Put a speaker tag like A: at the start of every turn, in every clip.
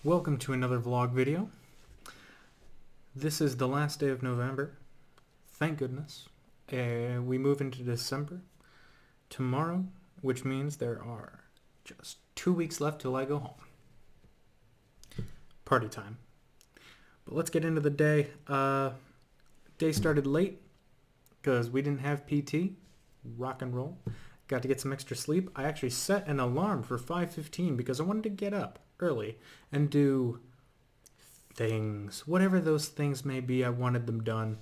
A: Welcome to another vlog video. This is the last day of November. Thank goodness. We move into December tomorrow, which means there are just 2 weeks left till I go home. Party time. But let's get into the day. Day started late because we didn't have PT. Rock and roll. Got to get some extra sleep. I actually set an alarm for 5:15 because I wanted to get up early and do things. Whatever those things may be, I wanted them done.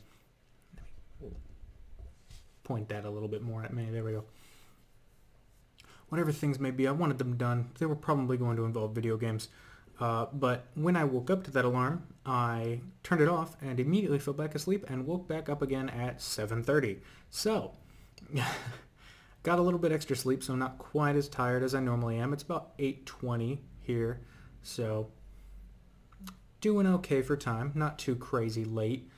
A: Point that a little bit more at me. There we go. Whatever things may be, I wanted them done. They were probably going to involve video games. But when I woke up to that alarm, I turned it off and immediately fell back asleep and woke back up again at 7:30. So, got a little bit extra sleep, so I'm not quite as tired as I normally am. It's about 8:20 here, so doing okay for time. Not too crazy late.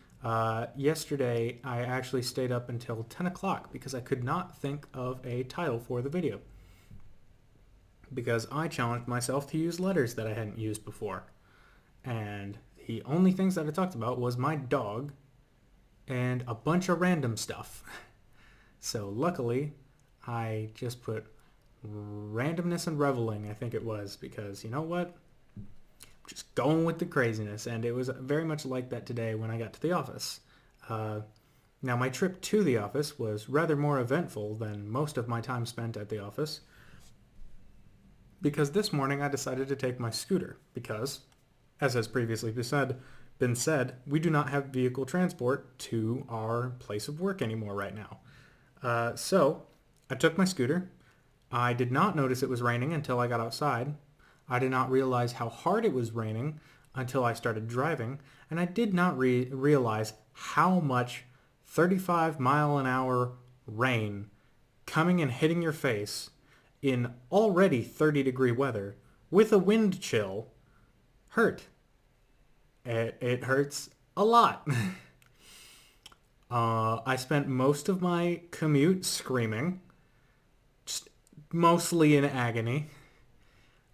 A: Yesterday, I actually stayed up until 10 o'clock because I could not think of a title for the video. Because I challenged myself to use letters that I hadn't used before. And the only things that I talked about was my dog and a bunch of random stuff. So luckily, I just put randomness and reveling, I think it was, because you know what? Just going with the craziness, and it was very much like that today when I got to the office. Now, my trip to the office was rather more eventful than most of my time spent at the office, because this morning I decided to take my scooter, because, as has previously been said, we do not have vehicle transport to our place of work anymore right now. So, I took my scooter. I did not notice it was raining until I got outside. I did not realize how hard it was raining until I started driving. And I did not realize how much 35-mile-an-hour rain coming and hitting your face in already 30-degree weather with a wind chill hurt. It hurts a lot. I spent most of my commute screaming, just mostly in agony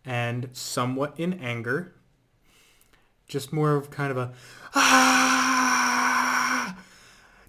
A: and somewhat in anger. Just more of kind of a,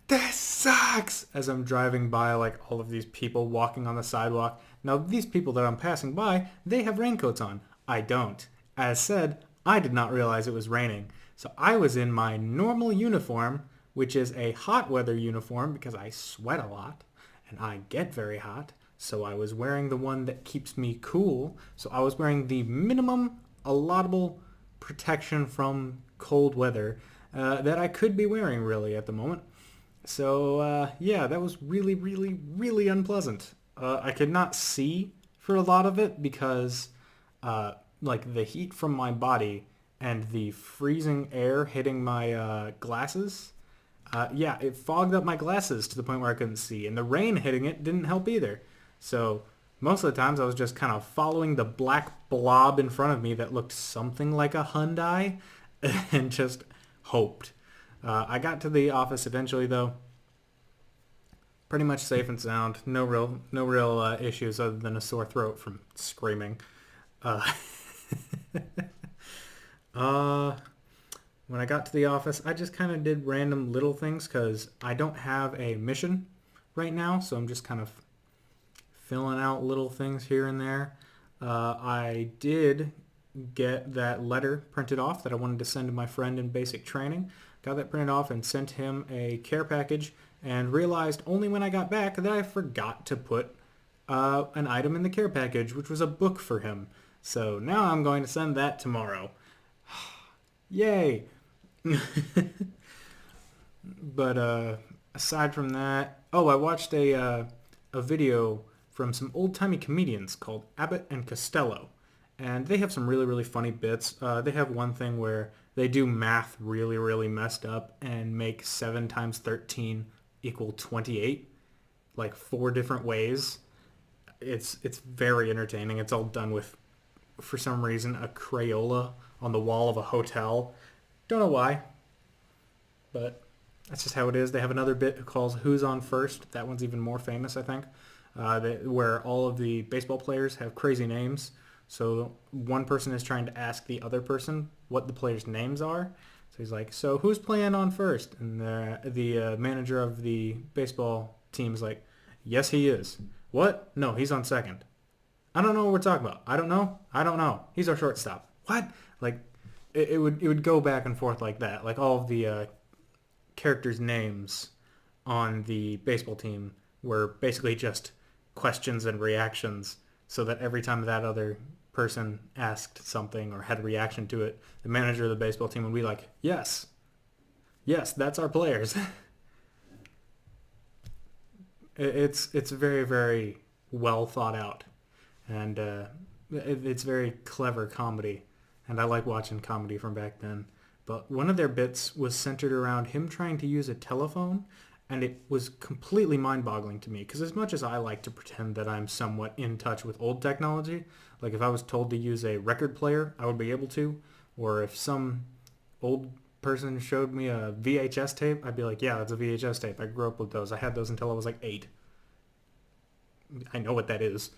A: this sucks, as I'm driving by like all of these people walking on the sidewalk. Now, these people that I'm passing by, they have raincoats on. I don't. As said, I did not realize it was raining. So I was in my normal uniform, which is a hot weather uniform because I sweat a lot and I get very hot. So I was wearing the one that keeps me cool. So I was wearing the minimum allowable protection from cold weather that I could be wearing really at the moment. So yeah, that was really, really, really unpleasant. I could not see for a lot of it because like the heat from my body and the freezing air hitting my glasses, yeah, it fogged up my glasses to the point where I couldn't see. And the rain hitting it didn't help either. So most of the times I was just kind of following the black blob in front of me that looked something like a Hyundai and just hoped. I got to the office eventually though. Pretty much safe and sound. No real issues other than a sore throat from screaming. Uh, when I got to the office, I just kind of did random little things because I don't have a mission right now, so I'm just kind of filling out little things here and there. I did get that letter printed off that I wanted to send to my friend in basic training. Got that printed off and sent him a care package and realized only when I got back that I forgot to put an item in the care package, which was a book for him. So now I'm going to send that tomorrow. Yay! But aside from that, I watched a video from some old-timey comedians called Abbott and Costello. And they have some really, really funny bits. They have one thing where they do math really, really messed up and make 7 times 13 equal 28, like 4 different ways. It's very entertaining. It's all done with, for some reason, a Crayola on the wall of a hotel. Don't know why, but that's just how it is. They have another bit called Who's on First. That one's even more famous, I think, where all of the baseball players have crazy names. So one person is trying to ask the other person what the players' names are. So he's like, "So who's playing on first?" And the manager of the baseball team is like, "Yes, he is." "What? No, he's on second." "I don't know what we're talking about." "I don't know. I don't know. He's our shortstop." What? Like, it would go back and forth like that. Like all of the characters' names on the baseball team were basically just questions and reactions, so that every time that other person asked something or had a reaction to it, the manager of the baseball team would be like, "Yes, yes, that's our players." It's very, very well thought out, and it's very clever comedy, and I like watching comedy from back then. But one of their bits was centered around him trying to use a telephone, and it was completely mind-boggling to me because as much as I like to pretend that I'm somewhat in touch with old technology, like if I was told to use a record player, I would be able to, or if some old person showed me a VHS tape, I'd be like, "Yeah, that's a VHS tape. I grew up with those. I had those until I was like 8. I know what that is."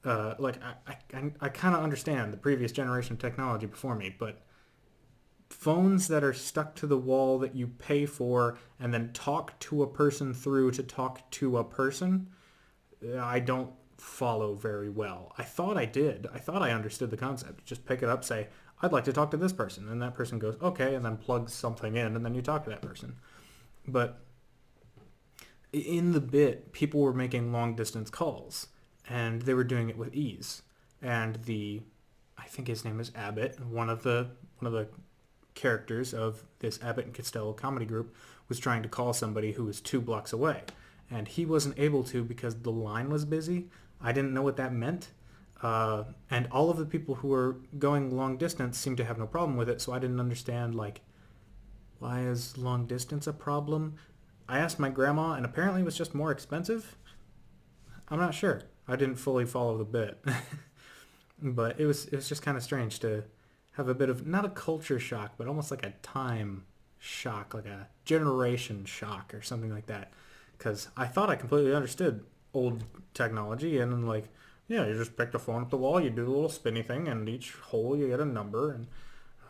A: Like I kind of understand the previous generation of technology before me, but phones that are stuck to the wall that you pay for and then talk to a person through to talk to a person, I don't follow very well. I thought I did. I thought I understood the concept. You just pick it up, say, "I'd like to talk to this person," and that person goes, "Okay," and then plugs something in, and then you talk to that person. But in the bit, people were making long distance calls, and they were doing it with ease. And I think his name is Abbott, one of the characters of this Abbott and Costello comedy group, was trying to call somebody who was 2 blocks away, and he wasn't able to because the line was busy. I didn't know what that meant. And all of the people who were going long distance seemed to have no problem with it, so I didn't understand, like, why is long distance a problem? I asked my grandma, and apparently it was just more expensive. I'm not sure. I didn't fully follow the bit. But it was just kind of strange to have a bit of not a culture shock, but almost like a time shock, like a generation shock or something like that. Because I thought I completely understood old technology, and then like, yeah, you just pick the phone up the wall, you do the little spinny thing, and each hole you get a number, and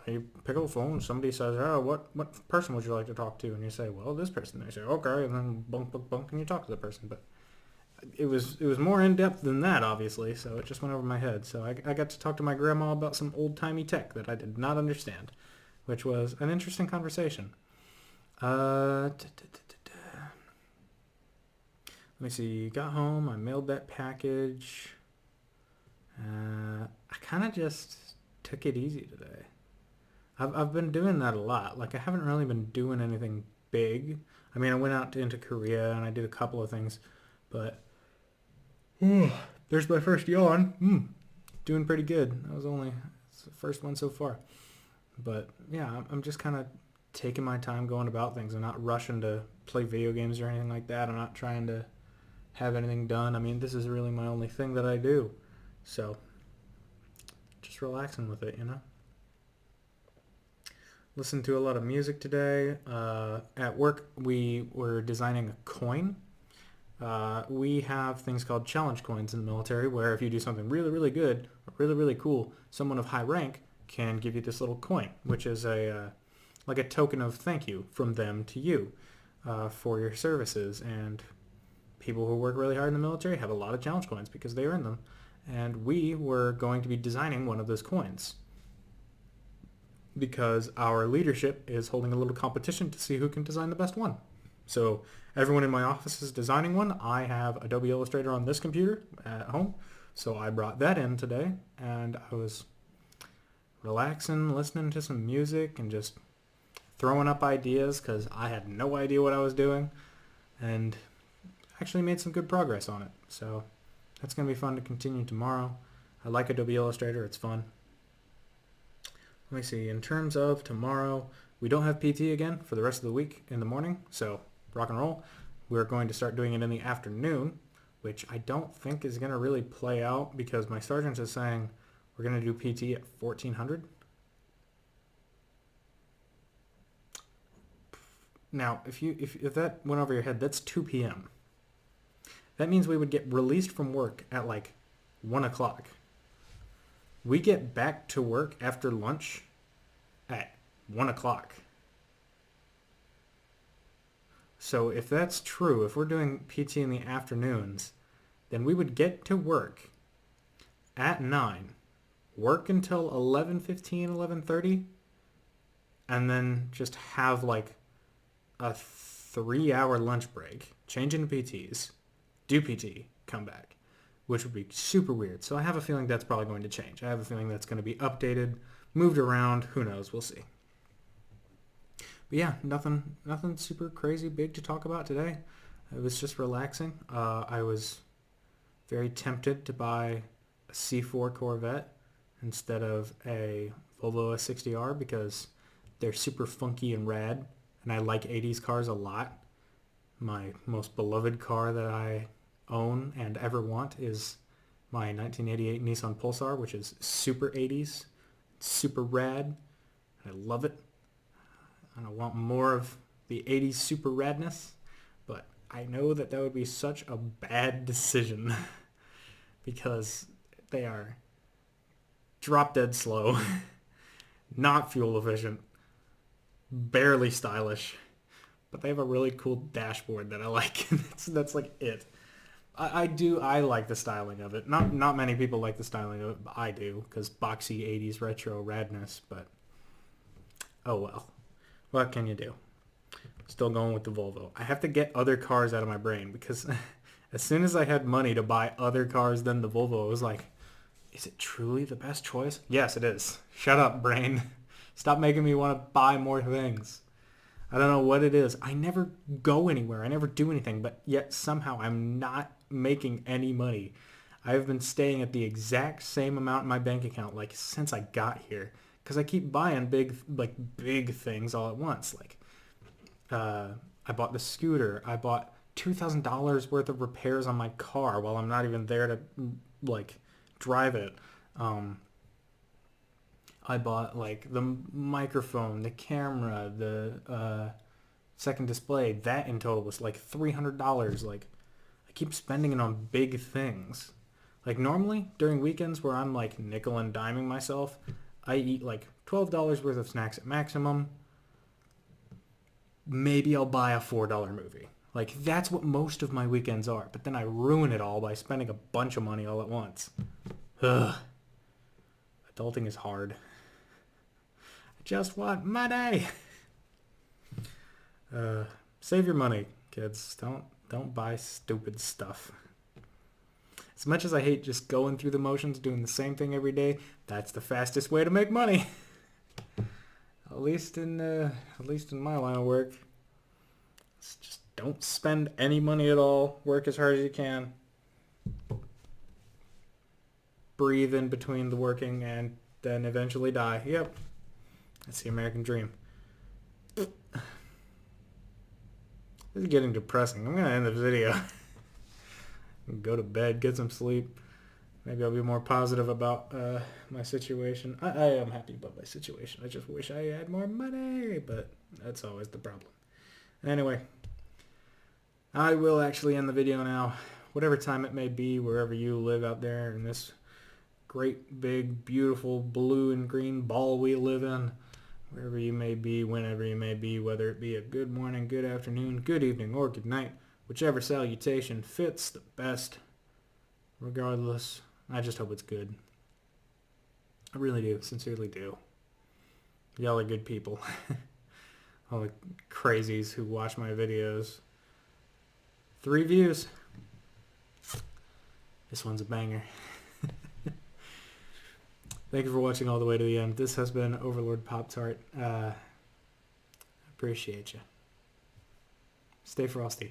A: you pick up the phone, and somebody says, "Oh, what person would you like to talk to?" And you say, "Well, this person." They say, "Okay," and then bunk, bunk, bunk, and you talk to the person. But it was more in depth than that, obviously. So it just went over my head. So I got to talk to my grandma about some old timey tech that I did not understand, which was an interesting conversation. Let me see. Got home. I mailed that package. I kind of just took it easy today. I've been doing that a lot. Like I haven't really been doing anything big. I mean, I went out into Korea and I did a couple of things, but there's my first yawn. Doing pretty good. It's the first one so far. But yeah, I'm just kind of taking my time going about things. I'm not rushing to play video games or anything like that. I'm not trying to have anything done. I mean, this is really my only thing that I do. So just relaxing with it, you know? Listened to a lot of music today. At work, we were designing a coin. We have things called challenge coins in the military where if you do something really, really good, or really, really cool, someone of high rank can give you this little coin, which is like a token of thank you from them to you for your services. And people who work really hard in the military have a lot of challenge coins because they earn them. And we were going to be designing one of those coins because our leadership is holding a little competition to see who can design the best one. So everyone in my office is designing one. I have Adobe Illustrator on this computer at home, so I brought that in today, and I was relaxing, listening to some music, and just throwing up ideas because I had no idea what I was doing, and actually made some good progress on it. So that's going to be fun to continue tomorrow. I like Adobe Illustrator. It's fun. Let me see. In terms of tomorrow, we don't have PT again for the rest of the week in the morning, so rock and roll. We're going to start doing it in the afternoon, which I don't think is going to really play out because my sergeant is saying we're going to do PT at 1400. Now, if that went over your head, that's 2 p.m. That means we would get released from work at like 1 o'clock. We get back to work after lunch at 1 o'clock. So if that's true, if we're doing PT in the afternoons, then we would get to work at 9, work until 11:15, 11:30, and then just have like a 3-hour lunch break, change into PTs, do PT, come back, which would be super weird. So I have a feeling that's probably going to change. I have a feeling that's going to be updated, moved around. Who knows? We'll see. But yeah, nothing super crazy big to talk about today. It was just relaxing. I was very tempted to buy a C4 Corvette instead of a Volvo S60R because they're super funky and rad, and I like 80s cars a lot. My most beloved car that I own and ever want is my 1988 Nissan Pulsar, which is super 80s, super rad. I love it. And I want more of the 80s super radness, but I know that that would be such a bad decision because they are drop dead slow, not fuel efficient, barely stylish, but they have a really cool dashboard that I like. That's like it. I like the styling of it. Not many people like the styling of it, but I do, because boxy 80s retro radness, but oh well. What can you do? Still going with the Volvo. I have to get other cars out of my brain because as soon as I had money to buy other cars than the Volvo, I was like, is it truly the best choice? Yes, it is. Shut up, brain. Stop making me want to buy more things. I don't know what it is. I never go anywhere. I never do anything, but yet somehow I'm not making any money. I've been staying at the exact same amount in my bank account like since I got here because I keep buying big things all at once. Like I bought the scooter. I bought $2,000 worth of repairs on my car while I'm not even there to like drive it. I bought like the microphone, the camera, the second display. That in total was like $300. Like I keep spending it on big things. Like normally during weekends where I'm like nickel and diming myself, I eat like $12 worth of snacks at maximum. Maybe I'll buy a $4 movie. Like that's what most of my weekends are. But then I ruin it all by spending a bunch of money all at once. Ugh. Adulting is hard. I just want money. Save your money, kids. Don't buy stupid stuff. As much as I hate just going through the motions, doing the same thing every day, that's the fastest way to make money. At least in my line of work. Just don't spend any money at all. Work as hard as you can. Breathe in between the working and then eventually die. Yep. That's the American dream. This is getting depressing. I'm going to end this video. Go to bed, get some sleep. Maybe I'll be more positive about my situation. I am happy about my situation. I just wish I had more money, but that's always the problem. Anyway, I will actually end the video now. Whatever time it may be, wherever you live out there in this great, big, beautiful blue and green ball we live in, wherever you may be, whenever you may be, whether it be a good morning, good afternoon, good evening, or good night, whichever salutation fits the best. Regardless, I just hope it's good. I really do, sincerely do. Y'all are good people. All the crazies who watch my videos. 3 views. This one's a banger. Thank you for watching all the way to the end. This has been Overlord Pop-Tart. Appreciate you. Stay frosty.